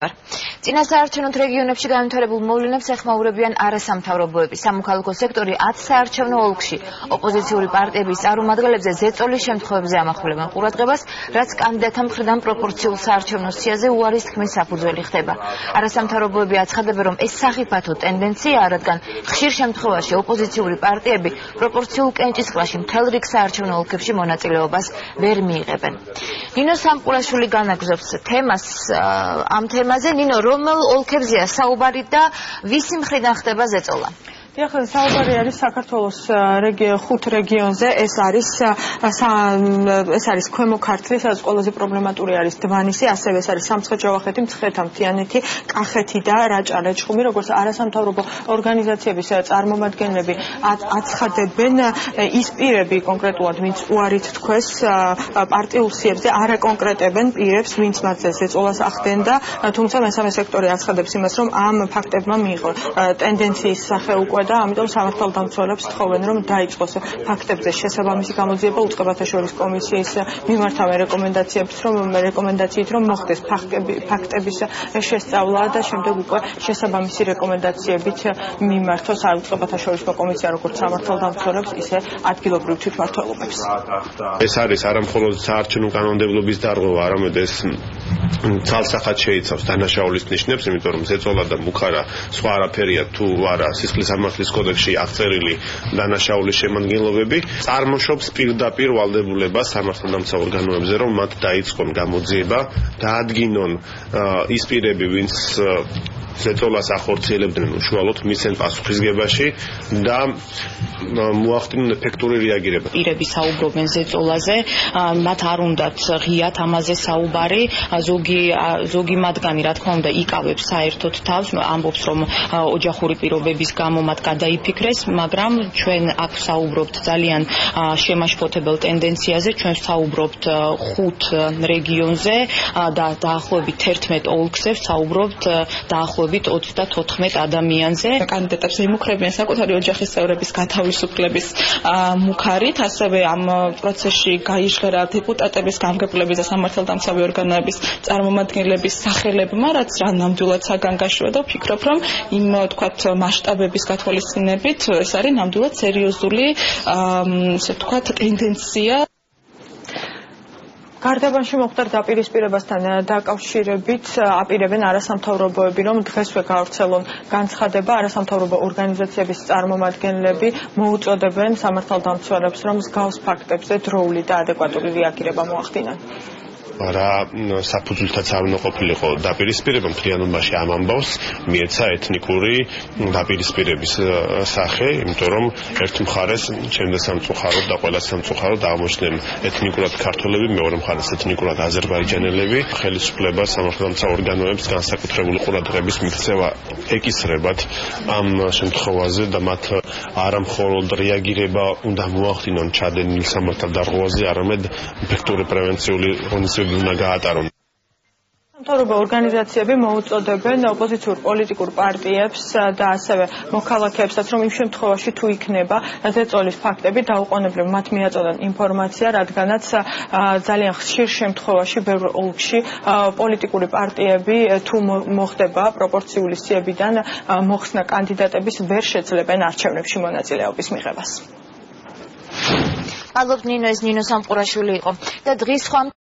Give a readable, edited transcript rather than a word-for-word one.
წინა საარჩევნო რეგიონებში განვითარებულ მოვლენებს ეხმაურებიან არასამთავრობოები. სამოქალაქო სექტორი 10 საარჩევნო ოლქში ოპოზიციური პარტიების წარმომადგენლებზე ზეწოლის შემთხვევებზე ამახვილებენ ყურადღებას, რაც კანდიდატთა მხრიდან პროპორციულ საარჩევნო სიაზე უარის თქმის საფუძველი ხდება. არასამთავრობოები აცხადებენ, რომ ეს სახიფათო ტენდენციაა, რადგან ხშირ შემთხვევაში ოპოზიციური პარტიები პროპორციულ კენჭისყრაში მთელ რიგ საარჩევნო ოლქებში მონაწილეობას ვერ მიიღებენ. ნინო სამყურაშვილი განაგზობს თემას ამ თემაზე. ნინო, რომელ ოლქებზეა საუბარი და ვისი მხრიდან ხდება ზეწოლა? საუბარი არის საქართველოს 5 რეგიონზე. ეს არის ქვემო ქართლი, სადაც ყველაზე პრობლემატური არის დმანისი, ასევე ეს არის სამცხე-ჯავახეთი, მცხეთა, მთიანეთი, კახეთი და რაჭა-ლეჩხუმი. როგორც არასამთავრობო ორგანიზაციების წარმომადგენლები აცხადებენ, ის პირები კონკრეტულად, ვინც უარით თქვეს პარტიულ სიებზე, არ აკონკრეტებენ პირებს, ვინც მათზე ზეწოლას ახდენდა, თუმცა მესამე სექტორი აცხადებს იმას, რომ ამ ფაქტებმა მიიღო ტენდენციის სახე უკვე და ამიტომ სამართალდამცველებს თხოვენ, რომ დაიწყოს ფაქტებზე შესაბამისი გამოძიება უწყებათა შორის კომისიის მიმართავენ რეკომენდაციით, რომ მოხდეს ფაქტების შესწავლა და შემდეგ უკვე შესაბამისი რეკომენდაციებით მიმართოს უწყებათა შორის კომისია როგორც სამართალდამცველებს, ისე ადგილობრივ თვითმმართველობებს. ეს არის არა მხოლოდ საარჩევნო კანონმდებლობის დარღვევა, არამედ ეს ცალსახად შეიცავს დანაშაულის ნიშნებს, იმიტომ რომ ზეწოლა და მუქარა სხვა არაფერია თუ არა სისხლის სამართლის კოდექსში აღწერილი დანაშაულის შემადგენლობები, წარმოშობს პირდაპირ ვალდებულებას სამართალდამცავ ორგანოებზე, რომ მათ დაიწყონ გამოძიება, დაადგინონ ის პირები, ვინც ზეწოლას ახორციელებდნენ უშუალოდ მისცენ პასუხისგებაში და მოახდინონ ეფექტური რეაგირება. პირები საუბრობენ ზეწოლაზე, მათ არ უნდათ ღიათ ამაზე საუბარი, ზოგი მათგანი, რა თქმა უნდა, იკავებს საერთოდ თავს, ამბობს, რომ ოჯახური პირობების გამო მათ გადაიფიქრეს, მაგრამ ჩვენ აქ საუბრობთ ძალიან შემაშფოთებელ ტენდენციაზე, ჩვენ საუბრობთ 5 რეგიონზე და დაახლოებით 11 ოლქზე საუბრობთ დაახლოებით 34 ადამიანზე. კანდიდატებს ემუქრებიან საკუთარი ოჯახის წევრების გათავისუფლების მუქარით, ასევე ამ პროცესში გაიჟღერა დეპუტატების, გამგებლების და სამართალდამცავი ორგანოების წარმომადგენლების სახელებმა, რაც რა ნამდვილად საგანგაშოა და ვფიქრობ, რომ იმ თქვათ მასშტაბების გათვალისწინებით ეს არის ნამდვილად სერიოზული ესე ვთქვათ ტენდენცია. გარდაბანში მოხდა დაპირისპირებასთან დაკავშირებით აპირებენ არასამთავრობოები, რომ დღესვე გავრცელონ განცხადება. არასამთავრობო ორგანიზაციების წარმომადგენლები მოუწოდებენ სამართალდამცველებს, რომ მსგავს ფაქტებზე დროული და ადეკვატური რეაგირება მოახდინონ. რა საფუძვლითაც არ უნდა ყოფილიყო დაპირისპირება, მთლიანობაში ამ ამბავს მიეცა ეთნიკური დაპირისპირების სახე, იმიტომ რომ ერთ მხარეს ჩემ და სამწუხაროდ და ყველა სამწუხაროდ აღმოჩნდნენ ეთნიკურად ქართველები, მეორე მხარეს ეთნიკურად აზერბაიჯანელები. ხელისუფლება სამართალდამცავ ორგანოებს განსაკუთრებული ყურადღების მიქცევა ეკისრებათ ამ შემთხვევაზე და მათ არა მხოლოდ რეაგირება უნდა მოახდინონ ჩადენილ სამართალდარღვევაზე, არამედ ეფექტური პრევენციული ღონისძიებები უნდა გაატარონ. სამთავრობო ორგანიზაციები მოუწოდებენ ოპოზიციურ პოლიტიკურ პარტიებს და ასევე მოქალაქეებსაც, რომ იმ შემთხვევაში თუ იქნება ზეწოლის ფაქტები, დაუყოვნებლივ მათ მიაწოდონ ინფორმაცია, რადგანაც ძალიან ხშირ შემთხვევაში ბევრ ოლქში პოლიტიკური პარტიები თუ მოხდება პროპორციული სიებიდან მოხსნა კანდიდატების ვერ შეძლებენ არჩევნებში მონაწილეობის მიღებას. მადლობთ ნინო, ეს ნინო სამყურაშვილი იყო და დღის სხვა